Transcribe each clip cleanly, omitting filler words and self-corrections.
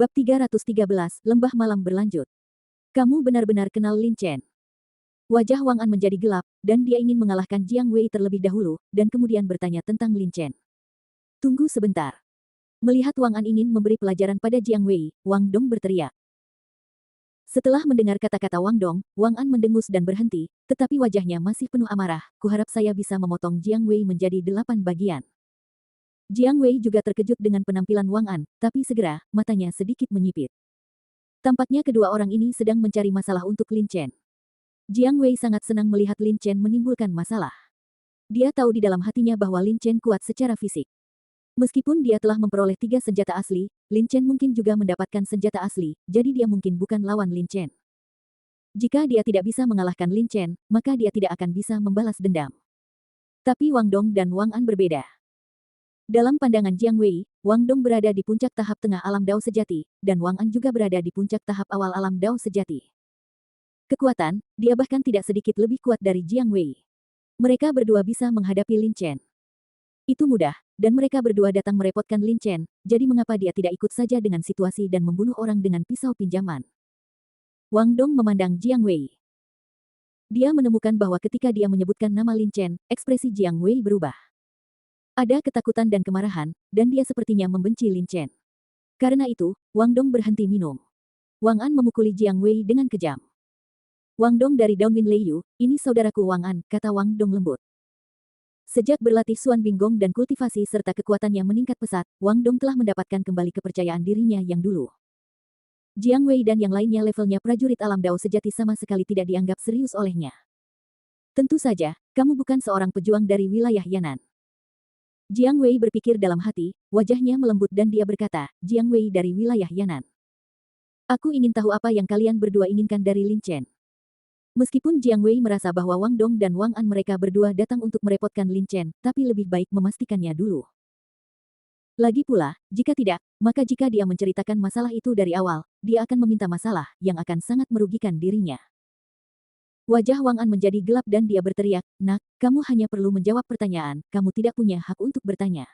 Bab 313, Lembah Malam Berlanjut. Kamu benar-benar kenal Lin Chen. Wajah Wang An menjadi gelap, dan dia ingin mengalahkan Jiang Wei terlebih dahulu, dan kemudian bertanya tentang Lin Chen. Tunggu sebentar. Melihat Wang An ingin memberi pelajaran pada Jiang Wei, Wang Dong berteriak. Setelah mendengar kata-kata Wang Dong, Wang An mendengus dan berhenti, tetapi wajahnya masih penuh amarah. Kuharap saya bisa memotong Jiang Wei menjadi 8 bagian. Jiang Wei juga terkejut dengan penampilan Wang An, tapi segera, matanya sedikit menyipit. Tampaknya kedua orang ini sedang mencari masalah untuk Lin Chen. Jiang Wei sangat senang melihat Lin Chen menimbulkan masalah. Dia tahu di dalam hatinya bahwa Lin Chen kuat secara fisik. Meskipun dia telah memperoleh 3 senjata asli, Lin Chen mungkin juga mendapatkan senjata asli, jadi dia mungkin bukan lawan Lin Chen. Jika dia tidak bisa mengalahkan Lin Chen, maka dia tidak akan bisa membalas dendam. Tapi Wang Dong dan Wang An berbeda. Dalam pandangan Jiang Wei, Wang Dong berada di puncak tahap tengah alam Dao sejati, dan Wang An juga berada di puncak tahap awal alam Dao sejati. Kekuatan, dia bahkan tidak sedikit lebih kuat dari Jiang Wei. Mereka berdua bisa menghadapi Lin Chen. Itu mudah, dan mereka berdua datang merepotkan Lin Chen, jadi mengapa dia tidak ikut saja dengan situasi dan membunuh orang dengan pisau pinjaman? Wang Dong memandang Jiang Wei. Dia menemukan bahwa ketika dia menyebutkan nama Lin Chen, ekspresi Jiang Wei berubah. Ada ketakutan dan kemarahan, dan dia sepertinya membenci Lin Chen. Karena itu, Wang Dong berhenti minum. Wang An memukuli Jiang Wei dengan kejam. Wang Dong dari Downwind Leiyu, ini saudaraku Wang An, kata Wang Dong lembut. Sejak berlatih Suan Binggong dan kultivasi serta kekuatannya meningkat pesat, Wang Dong telah mendapatkan kembali kepercayaan dirinya yang dulu. Jiang Wei dan yang lainnya levelnya prajurit alam Dao sejati sama sekali tidak dianggap serius olehnya. Tentu saja, kamu bukan seorang pejuang dari wilayah Yan'an. Jiang Wei berpikir dalam hati, wajahnya melembut dan dia berkata, Jiang Wei dari wilayah Yan'an. Aku ingin tahu apa yang kalian berdua inginkan dari Lin Chen. Meskipun Jiang Wei merasa bahwa Wang Dong dan Wang An mereka berdua datang untuk merepotkan Lin Chen, tapi lebih baik memastikannya dulu. Lagi pula, jika tidak, maka jika dia menceritakan masalah itu dari awal, dia akan meminta masalah, yang akan sangat merugikan dirinya. Wajah Wang An menjadi gelap dan dia berteriak, Nak, kamu hanya perlu menjawab pertanyaan, kamu tidak punya hak untuk bertanya.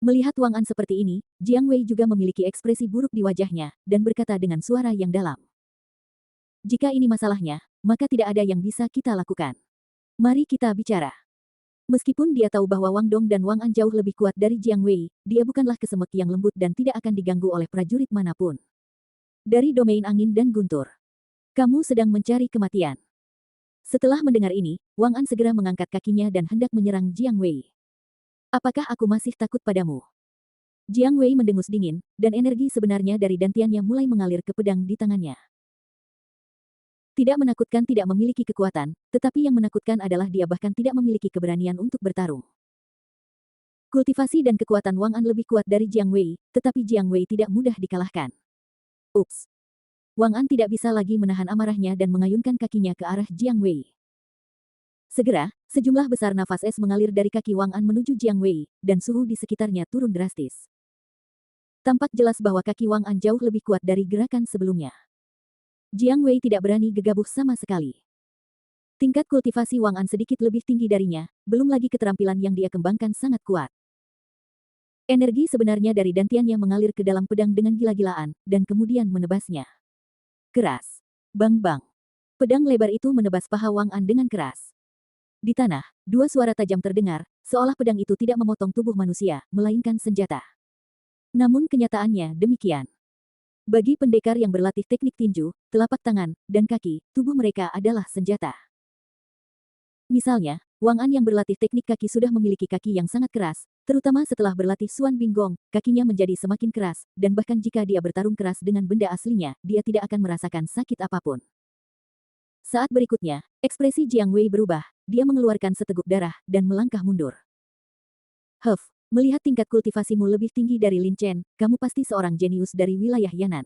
Melihat Wang An seperti ini, Jiang Wei juga memiliki ekspresi buruk di wajahnya, dan berkata dengan suara yang dalam. Jika ini masalahnya, maka tidak ada yang bisa kita lakukan. Mari kita bicara. Meskipun dia tahu bahwa Wang Dong dan Wang An jauh lebih kuat dari Jiang Wei, dia bukanlah kesemek yang lembut dan tidak akan diganggu oleh prajurit manapun. Dari domain angin dan guntur. Kamu sedang mencari kematian. Setelah mendengar ini, Wang An segera mengangkat kakinya dan hendak menyerang Jiang Wei. Apakah aku masih takut padamu? Jiang Wei mendengus dingin, dan energi sebenarnya dari dantiannya mulai mengalir ke pedang di tangannya. Tidak menakutkan tidak memiliki kekuatan, tetapi yang menakutkan adalah dia bahkan tidak memiliki keberanian untuk bertarung. Kultivasi dan kekuatan Wang An lebih kuat dari Jiang Wei, tetapi Jiang Wei tidak mudah dikalahkan. Ups! Wang An tidak bisa lagi menahan amarahnya dan mengayunkan kakinya ke arah Jiang Wei. Segera, sejumlah besar nafas es mengalir dari kaki Wang An menuju Jiang Wei, dan suhu di sekitarnya turun drastis. Tampak jelas bahwa kaki Wang An jauh lebih kuat dari gerakan sebelumnya. Jiang Wei tidak berani gegabah sama sekali. Tingkat kultivasi Wang An sedikit lebih tinggi darinya, belum lagi keterampilan yang dia kembangkan sangat kuat. Energi sebenarnya dari dantiannya mengalir ke dalam pedang dengan gila-gilaan, dan kemudian menebasnya. Keras. Bang-bang. Pedang lebar itu menebas paha Wang An dengan keras. Di tanah, 2 suara tajam terdengar, seolah pedang itu tidak memotong tubuh manusia, melainkan senjata. Namun kenyataannya demikian. Bagi pendekar yang berlatih teknik tinju, telapak tangan, dan kaki, tubuh mereka adalah senjata. Misalnya, Wang An yang berlatih teknik kaki sudah memiliki kaki yang sangat keras, terutama setelah berlatih Suan Binggong, kakinya menjadi semakin keras, dan bahkan jika dia bertarung keras dengan benda aslinya, dia tidak akan merasakan sakit apapun. Saat berikutnya, ekspresi Jiang Wei berubah, dia mengeluarkan seteguk darah, dan melangkah mundur. Huff, melihat tingkat kultivasimu lebih tinggi dari Lin Chen, kamu pasti seorang jenius dari wilayah Yan'an.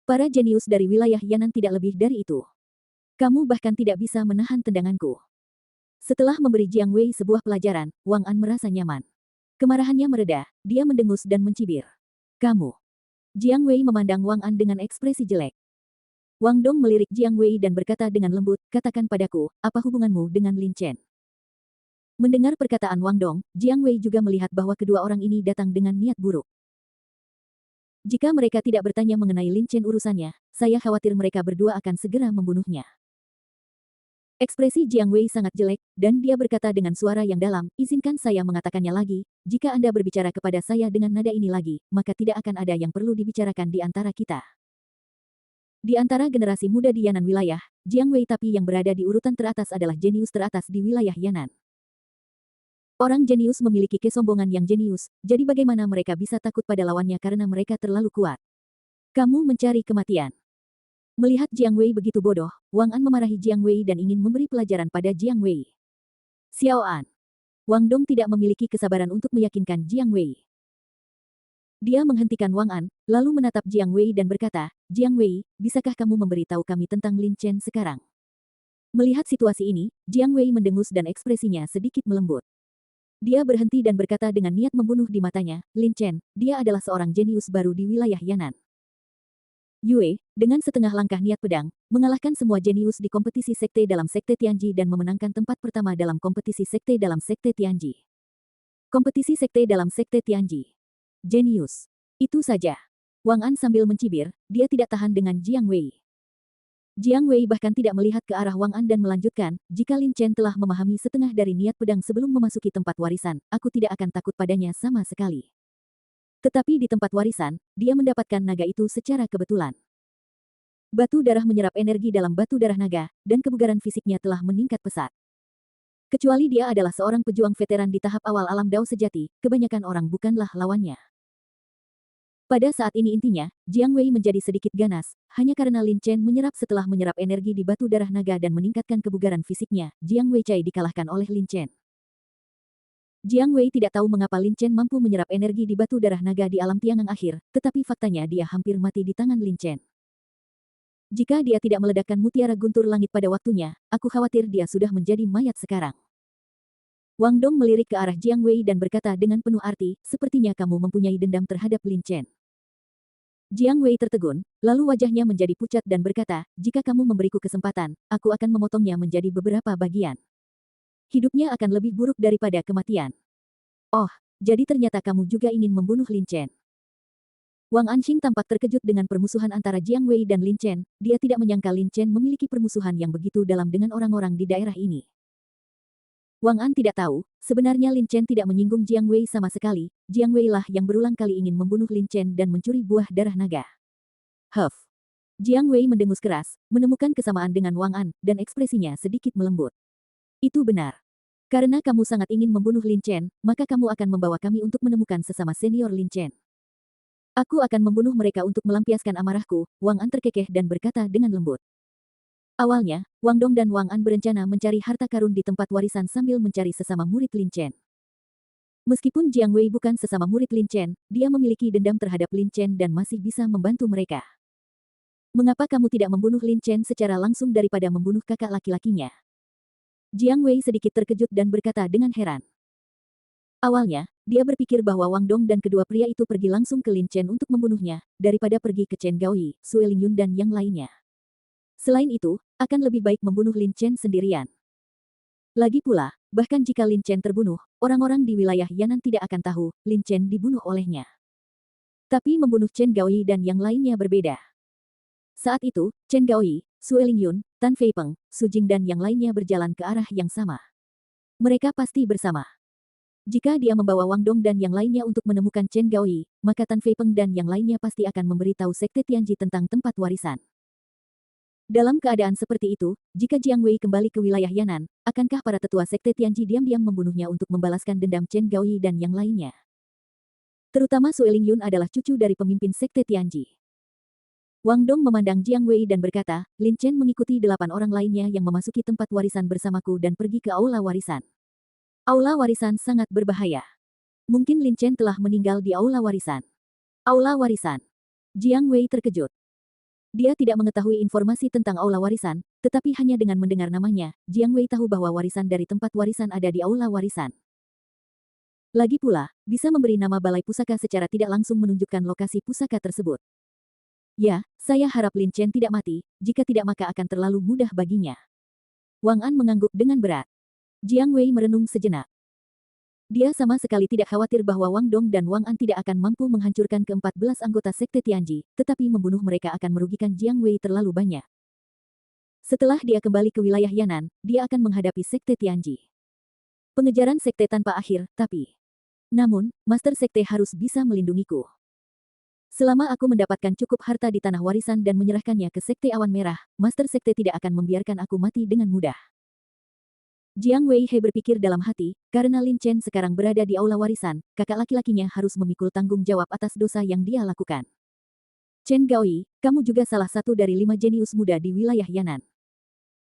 Para jenius dari wilayah Yan'an tidak lebih dari itu. Kamu bahkan tidak bisa menahan tendanganku. Setelah memberi Jiang Wei sebuah pelajaran, Wang An merasa nyaman. Kemarahannya mereda, dia mendengus dan mencibir. Kamu. Jiang Wei memandang Wang An dengan ekspresi jelek. Wang Dong melirik Jiang Wei dan berkata dengan lembut, katakan padaku, apa hubunganmu dengan Lin Chen? Mendengar perkataan Wang Dong, Jiang Wei juga melihat bahwa kedua orang ini datang dengan niat buruk. Jika mereka tidak bertanya mengenai Lin Chen urusannya, saya khawatir mereka berdua akan segera membunuhnya. Ekspresi Jiang Wei sangat jelek, dan dia berkata dengan suara yang dalam, izinkan saya mengatakannya lagi, jika Anda berbicara kepada saya dengan nada ini lagi, maka tidak akan ada yang perlu dibicarakan di antara kita. Di antara generasi muda di Yan'an wilayah, Jiang Wei tapi yang berada di urutan teratas adalah jenius teratas di wilayah Yan'an. Orang jenius memiliki kesombongan yang jenius, jadi bagaimana mereka bisa takut pada lawannya karena mereka terlalu kuat. Kamu mencari kematian. Melihat Jiang Wei begitu bodoh, Wang An memarahi Jiang Wei dan ingin memberi pelajaran pada Jiang Wei. Xiao An. Wang Dong tidak memiliki kesabaran untuk meyakinkan Jiang Wei. Dia menghentikan Wang An, lalu menatap Jiang Wei dan berkata, Jiang Wei, bisakah kamu memberitahu kami tentang Lin Chen sekarang? Melihat situasi ini, Jiang Wei mendengus dan ekspresinya sedikit melembut. Dia berhenti dan berkata dengan niat membunuh di matanya, Lin Chen, dia adalah seorang jenius baru di wilayah Yan'an. Yue, dengan setengah langkah niat pedang, mengalahkan semua jenius di kompetisi sekte dalam sekte Tianji dan memenangkan tempat pertama dalam kompetisi sekte dalam sekte Tianji. Kompetisi sekte dalam sekte Tianji. Jenius. Itu saja. Wang An sambil mencibir, dia tidak tahan dengan Jiang Wei. Jiang Wei bahkan tidak melihat ke arah Wang An dan melanjutkan, jika Lin Chen telah memahami setengah dari niat pedang sebelum memasuki tempat warisan, aku tidak akan takut padanya sama sekali. Tetapi di tempat warisan, dia mendapatkan naga itu secara kebetulan. Batu darah menyerap energi dalam batu darah naga, dan kebugaran fisiknya telah meningkat pesat. Kecuali dia adalah seorang pejuang veteran di tahap awal alam Dao sejati, kebanyakan orang bukanlah lawannya. Pada saat ini intinya, Jiang Wei menjadi sedikit ganas, hanya karena Lin Chen menyerap setelah menyerap energi di batu darah naga dan meningkatkan kebugaran fisiknya, Jiang Wei Cai dikalahkan oleh Lin Chen. Jiang Wei tidak tahu mengapa Lin Chen mampu menyerap energi di batu darah naga di alam tiangang akhir, tetapi faktanya dia hampir mati di tangan Lin Chen. Jika dia tidak meledakkan mutiara guntur langit pada waktunya, aku khawatir dia sudah menjadi mayat sekarang. Wang Dong melirik ke arah Jiang Wei dan berkata dengan penuh arti, sepertinya kamu mempunyai dendam terhadap Lin Chen. Jiang Wei tertegun, lalu wajahnya menjadi pucat dan berkata, jika kamu memberiku kesempatan, aku akan memotongnya menjadi beberapa bagian. Hidupnya akan lebih buruk daripada kematian. Oh, jadi ternyata kamu juga ingin membunuh Lin Chen. Wang Anxing tampak terkejut dengan permusuhan antara Jiang Wei dan Lin Chen, dia tidak menyangka Lin Chen memiliki permusuhan yang begitu dalam dengan orang-orang di daerah ini. Wang An tidak tahu, sebenarnya Lin Chen tidak menyinggung Jiang Wei sama sekali, Jiang Wei lah yang berulang kali ingin membunuh Lin Chen dan mencuri buah darah naga. Huff. Jiang Wei mendengus keras, menemukan kesamaan dengan Wang An, dan ekspresinya sedikit melembut. Itu benar. Karena kamu sangat ingin membunuh Lin Chen, maka kamu akan membawa kami untuk menemukan sesama senior Lin Chen. Aku akan membunuh mereka untuk melampiaskan amarahku, Wang An terkekeh dan berkata dengan lembut. Awalnya, Wang Dong dan Wang An berencana mencari harta karun di tempat warisan sambil mencari sesama murid Lin Chen. Meskipun Jiang Wei bukan sesama murid Lin Chen, dia memiliki dendam terhadap Lin Chen dan masih bisa membantu mereka. Mengapa kamu tidak membunuh Lin Chen secara langsung daripada membunuh kakak laki-lakinya? Jiang Wei sedikit terkejut dan berkata dengan heran. Awalnya, dia berpikir bahwa Wang Dong dan kedua pria itu pergi langsung ke Lin Chen untuk membunuhnya, daripada pergi ke Chen Gaoyi, Sue Lingyun dan yang lainnya. Selain itu, akan lebih baik membunuh Lin Chen sendirian. Lagi pula, bahkan jika Lin Chen terbunuh, orang-orang di wilayah Yan'an tidak akan tahu, Lin Chen dibunuh olehnya. Tapi membunuh Chen Gaoyi dan yang lainnya berbeda. Saat itu, Chen Gaoyi, Sue Lingyun, Tan Feipeng, Su Jing dan yang lainnya berjalan ke arah yang sama. Mereka pasti bersama. Jika dia membawa Wang Dong dan yang lainnya untuk menemukan Chen Gaoyi, maka Tan Feipeng dan yang lainnya pasti akan memberitahu Sekte Tianji tentang tempat warisan. Dalam keadaan seperti itu, jika Jiang Wei kembali ke wilayah Yan'an, akankah para tetua Sekte Tianji diam-diam membunuhnya untuk membalaskan dendam Chen Gaoyi dan yang lainnya? Terutama Sue Lingyun adalah cucu dari pemimpin Sekte Tianji. Wang Dong memandang Jiang Wei dan berkata, Lin Chen mengikuti 8 orang lainnya yang memasuki tempat warisan bersamaku dan pergi ke aula warisan. Aula warisan sangat berbahaya. Mungkin Lin Chen telah meninggal di aula warisan. Aula warisan. Jiang Wei terkejut. Dia tidak mengetahui informasi tentang aula warisan, tetapi hanya dengan mendengar namanya, Jiang Wei tahu bahwa warisan dari tempat warisan ada di aula warisan. Lagi pula, bisa memberi nama balai pusaka secara tidak langsung menunjukkan lokasi pusaka tersebut. Ya, saya harap Lin Chen tidak mati, jika tidak maka akan terlalu mudah baginya. Wang An mengangguk dengan berat. Jiang Wei merenung sejenak. Dia sama sekali tidak khawatir bahwa Wang Dong dan Wang An tidak akan mampu menghancurkan ke-14 anggota Sekte Tianji, tetapi membunuh mereka akan merugikan Jiang Wei terlalu banyak. Setelah dia kembali ke wilayah Yan'an, dia akan menghadapi Sekte Tianji. Pengejaran Sekte tanpa akhir, tapi... Namun, Master Sekte harus bisa melindungiku. Selama aku mendapatkan cukup harta di tanah warisan dan menyerahkannya ke Sekte Awan Merah, Master Sekte tidak akan membiarkan aku mati dengan mudah. Jiang Wei berpikir dalam hati, karena Lin Chen sekarang berada di aula warisan, kakak laki-lakinya harus memikul tanggung jawab atas dosa yang dia lakukan. Chen Gaoi, kamu juga salah satu dari 5 jenius muda di wilayah Yan'an.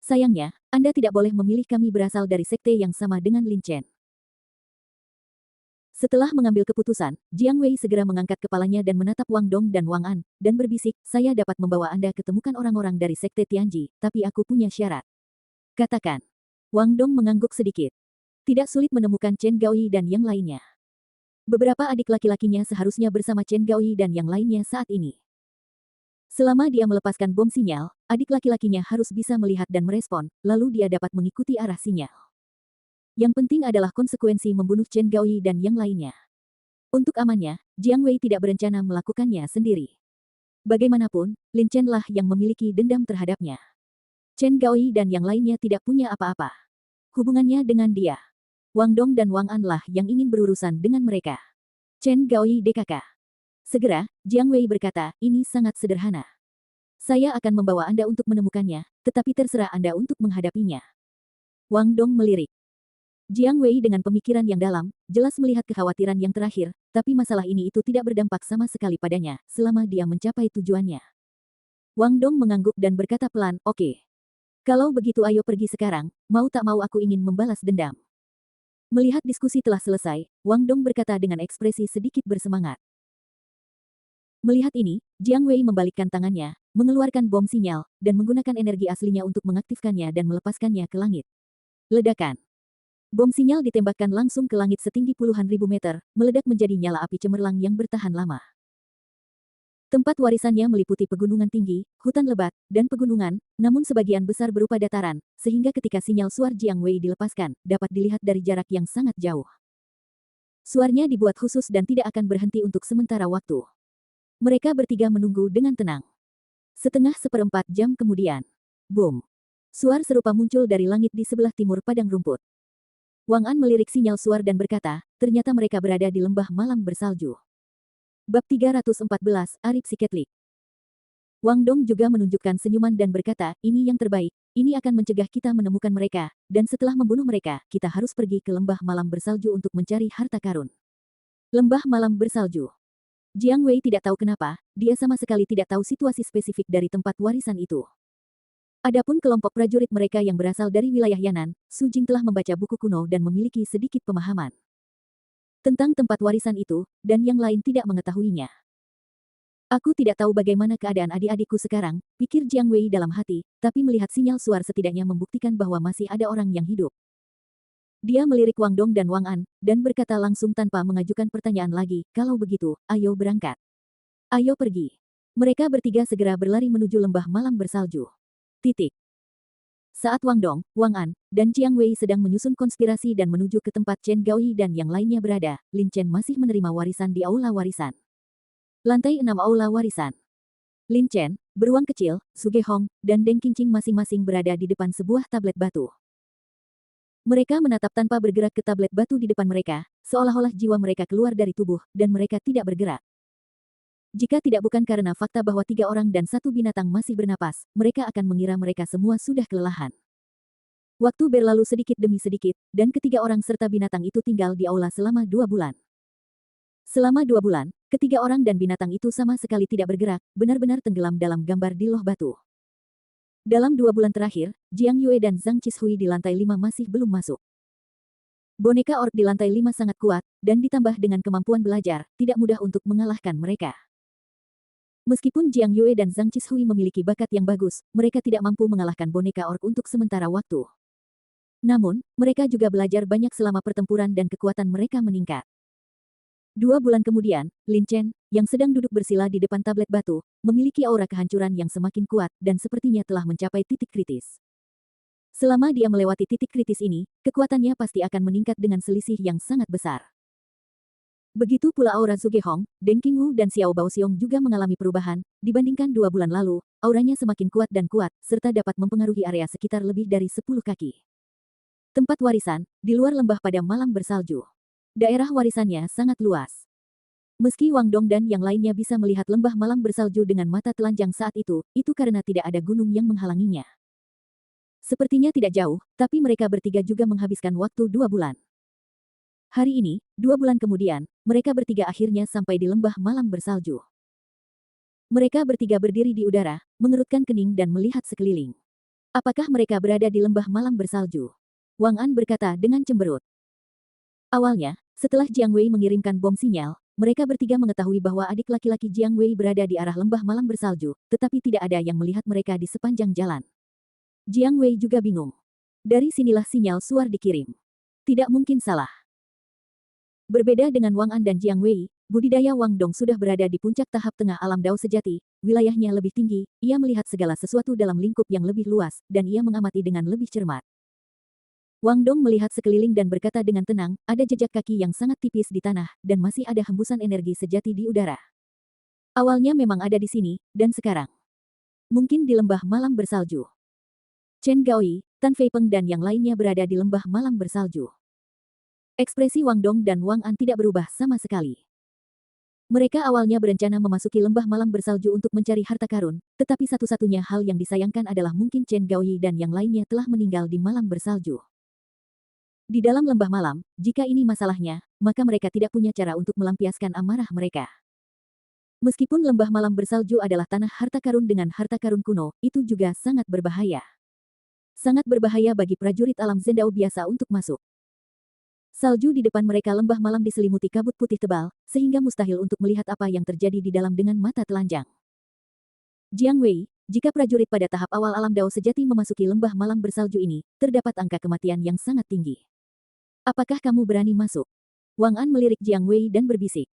Sayangnya, Anda tidak boleh memilih kami berasal dari sekte yang sama dengan Lin Chen. Setelah mengambil keputusan, Jiang Wei segera mengangkat kepalanya dan menatap Wang Dong dan Wang An, dan berbisik, saya dapat membawa Anda ketemukan orang-orang dari Sekte Tianji, tapi aku punya syarat. Katakan. Wang Dong mengangguk sedikit. Tidak sulit menemukan Chen Gaoi dan yang lainnya. Beberapa adik laki-lakinya seharusnya bersama Chen Gaoi dan yang lainnya saat ini. Selama dia melepaskan bom sinyal, adik laki-lakinya harus bisa melihat dan merespon, lalu dia dapat mengikuti arah sinyal. Yang penting adalah konsekuensi membunuh Chen Gaoi dan yang lainnya. Untuk amannya, Jiang Wei tidak berencana melakukannya sendiri. Bagaimanapun, Lin Chen lah yang memiliki dendam terhadapnya. Chen Gaoi dan yang lainnya tidak punya apa-apa. Hubungannya dengan dia. Wang Dong dan Wang An lah yang ingin berurusan dengan mereka. Chen Gaoi DKK. Segera, Jiang Wei berkata, ini sangat sederhana. Saya akan membawa Anda untuk menemukannya, tetapi terserah Anda untuk menghadapinya. Wang Dong melirik. Jiang Wei dengan pemikiran yang dalam, jelas melihat kekhawatiran yang terakhir, tapi masalah ini itu tidak berdampak sama sekali padanya, selama dia mencapai tujuannya. Wang Dong mengangguk dan berkata pelan, oke. Kalau begitu ayo pergi sekarang, mau tak mau aku ingin membalas dendam. Melihat diskusi telah selesai, Wang Dong berkata dengan ekspresi sedikit bersemangat. Melihat ini, Jiang Wei membalikkan tangannya, mengeluarkan bom sinyal, dan menggunakan energi aslinya untuk mengaktifkannya dan melepaskannya ke langit. Ledakan. Bom sinyal ditembakkan langsung ke langit setinggi puluhan ribu meter, meledak menjadi nyala api cemerlang yang bertahan lama. Tempat warisannya meliputi pegunungan tinggi, hutan lebat, dan pegunungan, namun sebagian besar berupa dataran, sehingga ketika sinyal suar Jiang Wei dilepaskan, dapat dilihat dari jarak yang sangat jauh. Suarnya dibuat khusus dan tidak akan berhenti untuk sementara waktu. Mereka bertiga menunggu dengan tenang. Setengah seperempat jam kemudian. Boom. Suar serupa muncul dari langit di sebelah timur padang rumput. Wang An melirik sinyal suar dan berkata, ternyata mereka berada di lembah malam bersalju. Bab 314, Arif Siketlik. Wang Dong juga menunjukkan senyuman dan berkata, ini yang terbaik, ini akan mencegah kita menemukan mereka, dan setelah membunuh mereka, kita harus pergi ke lembah malam bersalju untuk mencari harta karun. Lembah malam bersalju. Jiang Wei tidak tahu kenapa, dia sama sekali tidak tahu situasi spesifik dari tempat warisan itu. Adapun kelompok prajurit mereka yang berasal dari wilayah Yan'an, Su Jing telah membaca buku kuno dan memiliki sedikit pemahaman tentang tempat warisan itu, dan yang lain tidak mengetahuinya. Aku tidak tahu bagaimana keadaan adik-adikku sekarang, pikir Jiang Wei dalam hati, tapi melihat sinyal suar setidaknya membuktikan bahwa masih ada orang yang hidup. Dia melirik Wang Dong dan Wang An, dan berkata langsung tanpa mengajukan pertanyaan lagi, kalau begitu, ayo berangkat. Ayo pergi. Mereka bertiga segera berlari menuju lembah malam bersalju. Titik. Saat Wang Dong, Wang An, dan Jiang Wei sedang menyusun konspirasi dan menuju ke tempat Chen Gaoi dan yang lainnya berada, Lin Chen masih menerima warisan di aula warisan. Lantai 6 aula warisan. Lin Chen, beruang kecil, Su Gehong, dan Deng Qingqing masing-masing berada di depan sebuah tablet batu. Mereka menatap tanpa bergerak ke tablet batu di depan mereka, seolah-olah jiwa mereka keluar dari tubuh, dan mereka tidak bergerak. Jika tidak bukan karena fakta bahwa 3 orang dan 1 binatang masih bernapas, mereka akan mengira mereka semua sudah kelelahan. Waktu berlalu sedikit demi sedikit, dan ketiga orang serta binatang itu tinggal di aula selama 2 bulan. Selama 2 bulan, ketiga orang dan binatang itu sama sekali tidak bergerak, benar-benar tenggelam dalam gambar di loh batu. Dalam 2 bulan terakhir, Jiang Yue dan Zhang Qishui di lantai 5 masih belum masuk. Boneka orc di lantai 5 sangat kuat, dan ditambah dengan kemampuan belajar, tidak mudah untuk mengalahkan mereka. Meskipun Jiang Yue dan Zhang Qishui memiliki bakat yang bagus, mereka tidak mampu mengalahkan boneka orc untuk sementara waktu. Namun, mereka juga belajar banyak selama pertempuran dan kekuatan mereka meningkat. 2 bulan kemudian, Lin Chen, yang sedang duduk bersila di depan tablet batu, memiliki aura kehancuran yang semakin kuat dan sepertinya telah mencapai titik kritis. Selama dia melewati titik kritis ini, kekuatannya pasti akan meningkat dengan selisih yang sangat besar. Begitu pula aura Zugehong, Deng Qingwu dan Xiao Baoxiong juga mengalami perubahan. Dibandingkan 2 bulan lalu, auranya semakin kuat dan kuat, serta dapat mempengaruhi area sekitar lebih dari 10 kaki. Tempat warisan, di luar lembah pada malam bersalju. Daerah warisannya sangat luas. Meski Wang Dong dan yang lainnya bisa melihat lembah malam bersalju dengan mata telanjang saat itu karena tidak ada gunung yang menghalanginya. Sepertinya tidak jauh, tapi mereka bertiga juga menghabiskan waktu 2 bulan. Hari ini, 2 bulan kemudian, mereka bertiga akhirnya sampai di lembah malam bersalju. Mereka bertiga berdiri di udara, mengerutkan kening dan melihat sekeliling. Apakah mereka berada di lembah malam bersalju? Wang An berkata dengan cemberut. Awalnya, setelah Jiang Wei mengirimkan bom sinyal, mereka bertiga mengetahui bahwa adik laki-laki Jiang Wei berada di arah lembah malam bersalju, tetapi tidak ada yang melihat mereka di sepanjang jalan. Jiang Wei juga bingung. Dari sinilah sinyal suar dikirim. Tidak mungkin salah. Berbeda dengan Wang An dan Jiang Wei, budidaya Wang Dong sudah berada di puncak tahap tengah alam Dao sejati, wilayahnya lebih tinggi, ia melihat segala sesuatu dalam lingkup yang lebih luas, dan ia mengamati dengan lebih cermat. Wang Dong melihat sekeliling dan berkata dengan tenang, ada jejak kaki yang sangat tipis di tanah, dan masih ada hembusan energi sejati di udara. Awalnya memang ada di sini, dan sekarang. Mungkin di lembah malam bersalju. Chen Gaoi, Tan Fei Peng dan yang lainnya berada di lembah malam bersalju. Ekspresi Wang Dong dan Wang An tidak berubah sama sekali. Mereka awalnya berencana memasuki lembah malam bersalju untuk mencari harta karun, tetapi satu-satunya hal yang disayangkan adalah mungkin Chen Gaoi dan yang lainnya telah meninggal di malam bersalju. Di dalam lembah malam, jika ini masalahnya, maka mereka tidak punya cara untuk melampiaskan amarah mereka. Meskipun lembah malam bersalju adalah tanah harta karun dengan harta karun kuno, itu juga sangat berbahaya. Sangat berbahaya bagi prajurit alam Zendao biasa untuk masuk. Salju di depan mereka lembah malam diselimuti kabut putih tebal, sehingga mustahil untuk melihat apa yang terjadi di dalam dengan mata telanjang. Jiang Wei, jika prajurit pada tahap awal alam Dao sejati memasuki lembah malam bersalju ini, terdapat angka kematian yang sangat tinggi. Apakah kamu berani masuk? Wang An melirik Jiang Wei dan berbisik.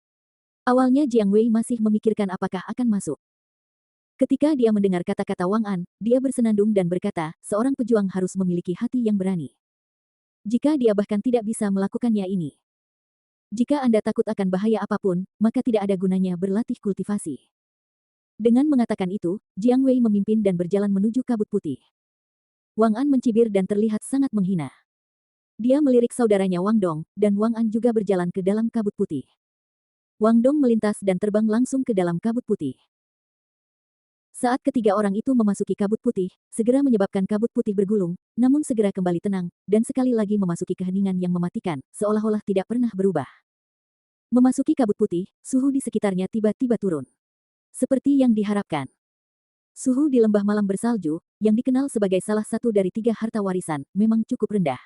Awalnya Jiang Wei masih memikirkan apakah akan masuk. Ketika dia mendengar kata-kata Wang An, dia bersenandung dan berkata, seorang pejuang harus memiliki hati yang berani. Jika dia bahkan tidak bisa melakukannya ini. Jika Anda takut akan bahaya apapun, maka tidak ada gunanya berlatih kultivasi. Dengan mengatakan itu, Jiang Wei memimpin dan berjalan menuju kabut putih. Wang An mencibir dan terlihat sangat menghina. Dia melirik saudaranya Wang Dong, dan Wang An juga berjalan ke dalam kabut putih. Wang Dong melintas dan terbang langsung ke dalam kabut putih. Saat ketiga orang itu memasuki kabut putih, segera menyebabkan kabut putih bergulung, namun segera kembali tenang, dan sekali lagi memasuki keheningan yang mematikan, seolah-olah tidak pernah berubah. Memasuki kabut putih, suhu di sekitarnya tiba-tiba turun. Seperti yang diharapkan. Suhu di lembah malam bersalju, yang dikenal sebagai salah satu dari 3 harta warisan, memang cukup rendah.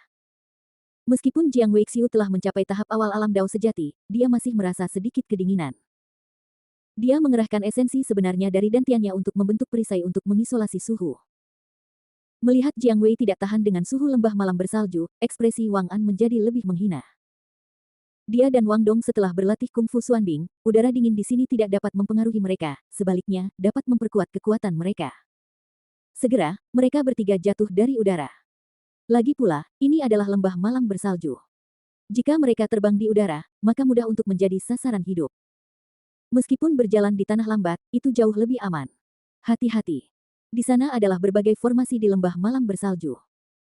Meskipun Jiang Weixiu telah mencapai tahap awal alam Dao sejati, dia masih merasa sedikit kedinginan. Dia mengerahkan esensi sebenarnya dari dantiannya untuk membentuk perisai untuk mengisolasi suhu. Melihat Jiang Wei tidak tahan dengan suhu lembah malam bersalju, ekspresi Wang An menjadi lebih menghina. Dia dan Wang Dong setelah berlatih Kung Fu Xuanbing, udara dingin di sini tidak dapat mempengaruhi mereka, sebaliknya, dapat memperkuat kekuatan mereka. Segera, mereka bertiga jatuh dari udara. Lagi pula, ini adalah lembah malam bersalju. Jika mereka terbang di udara, maka mudah untuk menjadi sasaran hidup. Meskipun berjalan di tanah lambat, itu jauh lebih aman. Hati-hati. Di sana adalah berbagai formasi di lembah malam bersalju.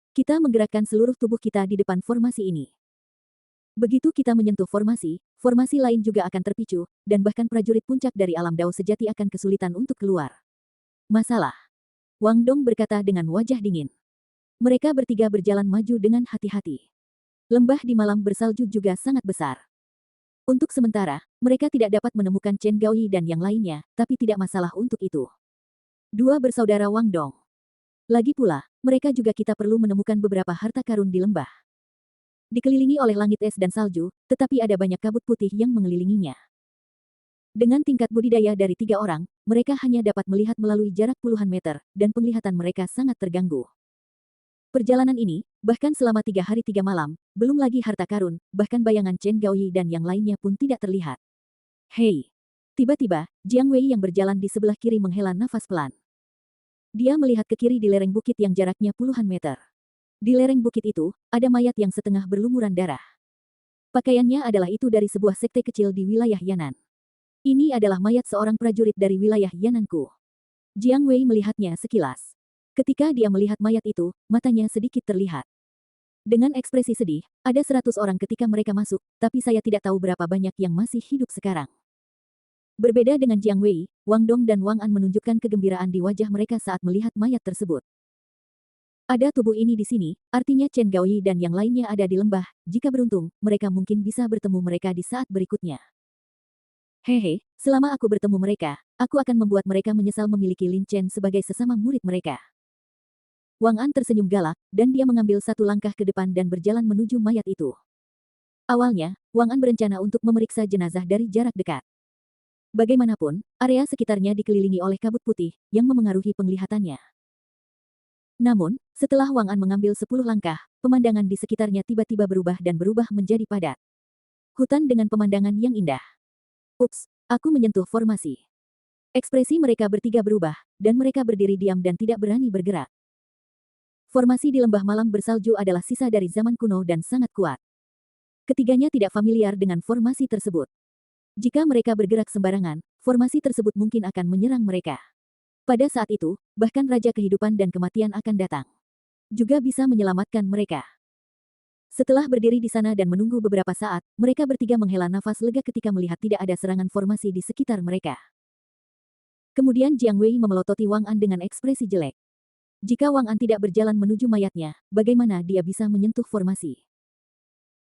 Kita menggerakkan seluruh tubuh kita di depan formasi ini. Begitu kita menyentuh formasi, formasi lain juga akan terpicu, dan bahkan prajurit puncak dari alam Dao sejati akan kesulitan untuk keluar. Masalah. Wang Dong berkata dengan wajah dingin. Mereka bertiga berjalan maju dengan hati-hati. Lembah di malam bersalju juga sangat besar. Untuk sementara, mereka tidak dapat menemukan Chen Gaoi dan yang lainnya, tapi tidak masalah untuk itu. Dua bersaudara Wang Dong. Lagi pula, mereka juga kita perlu menemukan beberapa harta karun di lembah. Dikelilingi oleh langit es dan salju, tetapi ada banyak kabut putih yang mengelilinginya. Dengan tingkat budidaya dari 3 orang, mereka hanya dapat melihat melalui jarak puluhan meter, dan penglihatan mereka sangat terganggu. Perjalanan ini, bahkan selama 3 hari 3 malam, belum lagi harta karun, bahkan bayangan Chen Gaoi dan yang lainnya pun tidak terlihat. Hei! Tiba-tiba, Jiang Wei yang berjalan di sebelah kiri menghela nafas pelan. Dia melihat ke kiri di lereng bukit yang jaraknya puluhan meter. Di lereng bukit itu, ada mayat yang setengah berlumuran darah. Pakaiannya adalah itu dari sebuah sekte kecil di wilayah Yanan. Ini adalah mayat seorang prajurit dari wilayah Yananku. Jiang Wei melihatnya sekilas. Ketika dia melihat mayat itu, matanya sedikit terlihat. Dengan ekspresi sedih, ada 100 orang ketika mereka masuk, tapi saya tidak tahu berapa banyak yang masih hidup sekarang. Berbeda dengan Jiang Wei, Wang Dong dan Wang An menunjukkan kegembiraan di wajah mereka saat melihat mayat tersebut. Ada tubuh ini di sini, artinya Chen Gaoyi dan yang lainnya ada di lembah. Jika beruntung, mereka mungkin bisa bertemu mereka di saat berikutnya. Hehe, selama aku bertemu mereka, aku akan membuat mereka menyesal memiliki Lin Chen sebagai sesama murid mereka. Wang An tersenyum galak, dan dia mengambil satu langkah ke depan dan berjalan menuju mayat itu. Awalnya, Wang An berencana untuk memeriksa jenazah dari jarak dekat. Bagaimanapun, area sekitarnya dikelilingi oleh kabut putih, yang memengaruhi penglihatannya. Namun, setelah Wang An mengambil 10 langkah, pemandangan di sekitarnya tiba-tiba berubah dan berubah menjadi padat. Hutan dengan pemandangan yang indah. Ups, aku menyentuh formasi. Ekspresi mereka bertiga berubah, dan mereka berdiri diam dan tidak berani bergerak. Formasi di lembah malam bersalju adalah sisa dari zaman kuno dan sangat kuat. Ketiganya tidak familiar dengan formasi tersebut. Jika mereka bergerak sembarangan, formasi tersebut mungkin akan menyerang mereka. Pada saat itu, bahkan Raja Kehidupan dan Kematian akan datang. Juga bisa menyelamatkan mereka. Setelah berdiri di sana dan menunggu beberapa saat, mereka bertiga menghela nafas lega ketika melihat tidak ada serangan formasi di sekitar mereka. Kemudian Jiang Wei memelototi Wang An dengan ekspresi jelek. Jika Wang An tidak berjalan menuju mayatnya, bagaimana dia bisa menyentuh formasi?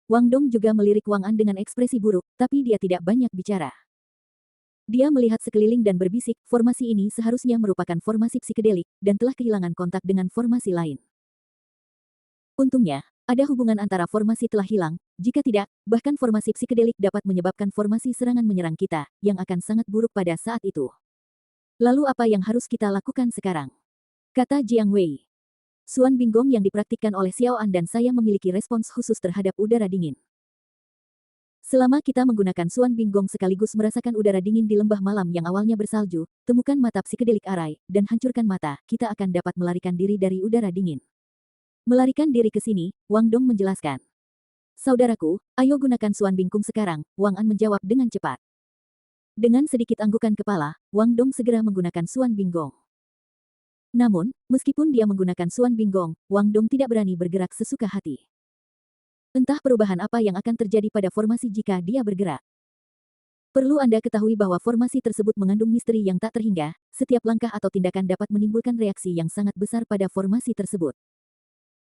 Wang Dong juga melirik Wang An dengan ekspresi buruk, tapi dia tidak banyak bicara. Dia melihat sekeliling dan berbisik, formasi ini seharusnya merupakan formasi psikedelik, dan telah kehilangan kontak dengan formasi lain. Untungnya, ada hubungan antara formasi telah hilang, jika tidak, bahkan formasi psikedelik dapat menyebabkan formasi serangan menyerang kita, yang akan sangat buruk pada saat itu. Lalu apa yang harus kita lakukan sekarang? Kata Jiang Wei. Suan Binggong yang dipraktikkan oleh Xiao An dan saya memiliki respons khusus terhadap udara dingin. Selama kita menggunakan Suan Binggong sekaligus merasakan udara dingin di lembah malam yang awalnya bersalju, temukan mata psikedelik arai, dan hancurkan mata, kita akan dapat melarikan diri dari udara dingin. Melarikan diri ke sini, Wang Dong menjelaskan. Saudaraku, ayo gunakan Suan Binggong sekarang, Wang An menjawab dengan cepat. Dengan sedikit anggukan kepala, Wang Dong segera menggunakan Suan Binggong. Namun, meskipun dia menggunakan Suan Binggong, Wang Dong tidak berani bergerak sesuka hati. Entah perubahan apa yang akan terjadi pada formasi jika dia bergerak. Perlu Anda ketahui bahwa formasi tersebut mengandung misteri yang tak terhingga, setiap langkah atau tindakan dapat menimbulkan reaksi yang sangat besar pada formasi tersebut.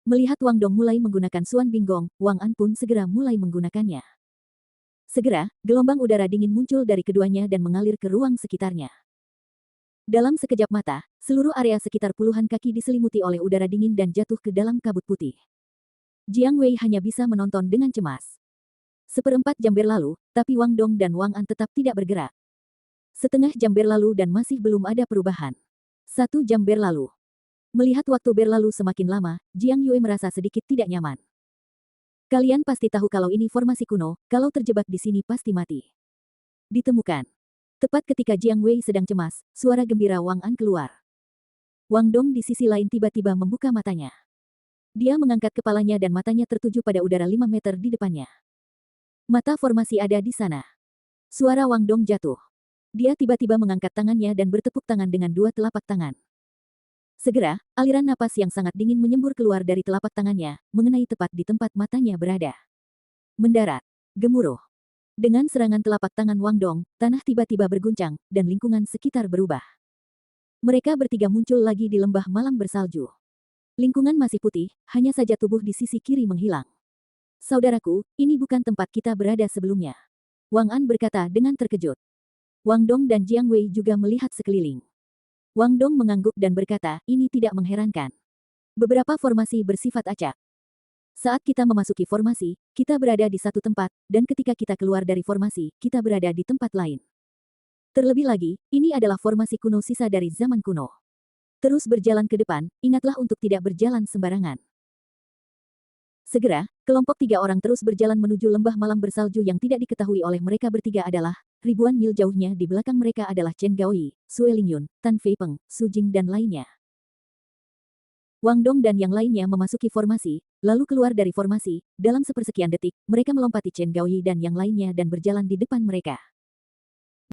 Melihat Wang Dong mulai menggunakan Suan Binggong, Wang An pun segera mulai menggunakannya. Segera, gelombang udara dingin muncul dari keduanya dan mengalir ke ruang sekitarnya. Dalam sekejap mata, seluruh area sekitar puluhan kaki diselimuti oleh udara dingin dan jatuh ke dalam kabut putih. Jiang Wei hanya bisa menonton dengan cemas. Seperempat jam berlalu, tapi Wang Dong dan Wang An tetap tidak bergerak. Setengah jam berlalu dan masih belum ada perubahan. 1 jam berlalu. Melihat waktu berlalu semakin lama, Jiang Yue merasa sedikit tidak nyaman. Kalian pasti tahu kalau ini formasi kuno, kalau terjebak di sini pasti mati. Ditemukan. Tepat ketika Jiang Wei sedang cemas, suara gembira Wang An keluar. Wang Dong di sisi lain tiba-tiba membuka matanya. Dia mengangkat kepalanya dan matanya tertuju pada udara 5 meter di depannya. Mata formasi ada di sana. Suara Wang Dong jatuh. Dia tiba-tiba mengangkat tangannya dan bertepuk tangan dengan dua telapak tangan. Segera, aliran napas yang sangat dingin menyembur keluar dari telapak tangannya, mengenai tepat di tempat matanya berada. Mendarat. Gemuruh. Dengan serangan telapak tangan Wang Dong, tanah tiba-tiba berguncang, dan lingkungan sekitar berubah. Mereka bertiga muncul lagi di lembah malam bersalju. Lingkungan masih putih, hanya saja tubuh di sisi kiri menghilang. Saudaraku, ini bukan tempat kita berada sebelumnya. Wang An berkata dengan terkejut. Wang Dong dan Jiang Wei juga melihat sekeliling. Wang Dong mengangguk dan berkata, ini tidak mengherankan. Beberapa formasi bersifat acak. Saat kita memasuki formasi, kita berada di satu tempat, dan ketika kita keluar dari formasi, kita berada di tempat lain. Terlebih lagi, ini adalah formasi kuno sisa dari zaman kuno. Terus berjalan ke depan, ingatlah untuk tidak berjalan sembarangan. Segera, kelompok 3 orang terus berjalan menuju lembah malam bersalju yang tidak diketahui oleh mereka bertiga adalah, ribuan mil jauhnya di belakang mereka adalah Chen Gaoyi, Sue Lingyun, Tan Fei Peng, Su Jing dan lainnya. Wang Dong dan yang lainnya memasuki formasi, lalu keluar dari formasi. Dalam sepersekian detik, mereka melompati Chen Gaoyi dan yang lainnya dan berjalan di depan mereka.